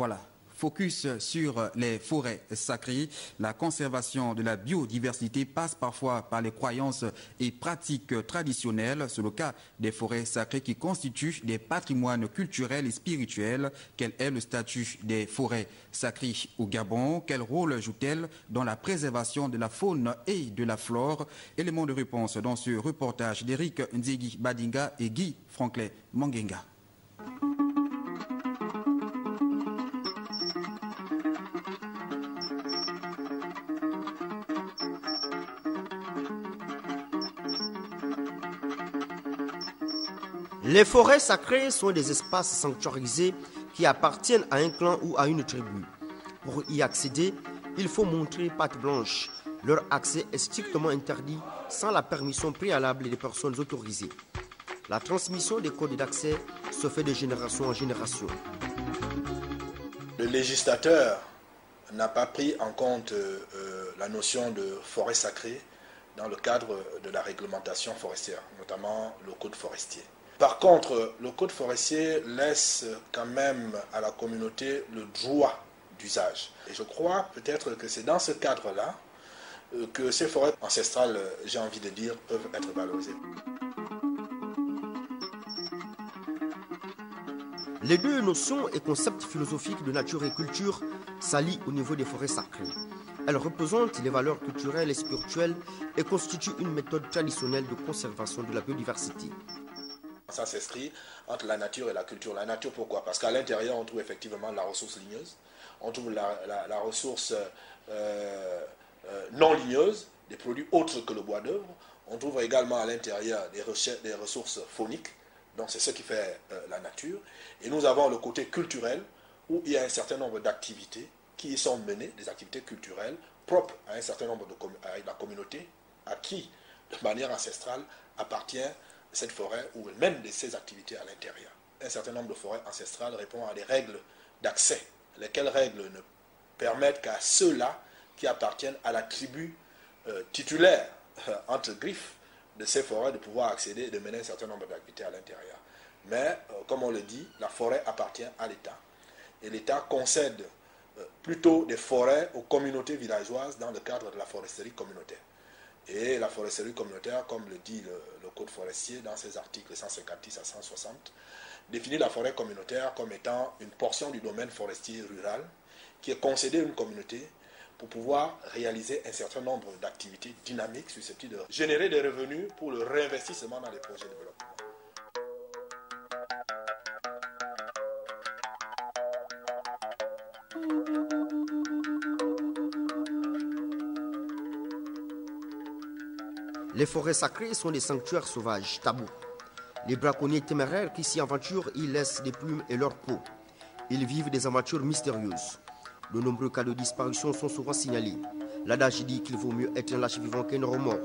Voilà. Focus sur les forêts sacrées. La conservation de la biodiversité passe parfois par les croyances et pratiques traditionnelles. C'est le cas des forêts sacrées qui constituent des patrimoines culturels et spirituels. Quel est le statut des forêts sacrées au Gabon? Quel rôle jouent-elles dans la préservation de la faune et de la flore? Élément de réponse dans ce reportage d'Éric Nzegi Badinga et Guy Franklin Mangenga. Les forêts sacrées sont des espaces sanctuarisés qui appartiennent à un clan ou à une tribu. Pour y accéder, il faut montrer patte blanche. Leur accès est strictement interdit sans la permission préalable des personnes autorisées. La transmission des codes d'accès se fait de génération en génération. Le législateur n'a pas pris en compte la notion de forêt sacrée dans le cadre de la réglementation forestière, notamment le code forestier. Par contre, le code forestier laisse quand même à la communauté le droit d'usage. Et je crois peut-être que c'est dans ce cadre-là que ces forêts ancestrales, j'ai envie de dire, peuvent être valorisées. Les deux notions et concepts philosophiques de nature et culture s'allient au niveau des forêts sacrées. Elles représentent les valeurs culturelles et spirituelles et constituent une méthode traditionnelle de conservation de la biodiversité. Ça s'inscrit entre la nature et la culture. La nature, pourquoi? Parce qu'à l'intérieur, on trouve effectivement la ressource ligneuse, on trouve la ressource non ligneuse, des produits autres que le bois d'œuvre. On trouve également à l'intérieur des ressources fauniques, donc c'est ce qui fait la nature. Et nous avons le côté culturel, où il y a un certain nombre d'activités qui y sont menées, des activités culturelles propres à un certain nombre à la communauté, à qui, de manière ancestrale, appartient cette forêt où elle mène ces activités à l'intérieur. Un certain nombre de forêts ancestrales répondent à des règles d'accès, lesquelles règles ne permettent qu'à ceux-là qui appartiennent à la tribu titulaire, entre griffes, de ces forêts de pouvoir accéder et de mener un certain nombre d'activités à l'intérieur. Mais, comme on le dit, la forêt appartient à l'État. Et l'État concède plutôt des forêts aux communautés villageoises dans le cadre de la foresterie communautaire. Et la foresterie communautaire, comme le dit le Code forestier dans ses articles 156 à 160, définit la forêt communautaire comme étant une portion du domaine forestier rural qui est concédée à une communauté pour pouvoir réaliser un certain nombre d'activités dynamiques susceptibles de générer des revenus pour le réinvestissement dans les projets de développement. Les forêts sacrées sont des sanctuaires sauvages, tabous. Les braconniers téméraires qui s'y aventurent y laissent des plumes et leur peau. Ils vivent des aventures mystérieuses. De nombreux cas de disparition sont souvent signalés. L'adage dit qu'il vaut mieux être un lâche vivant qu'un remords.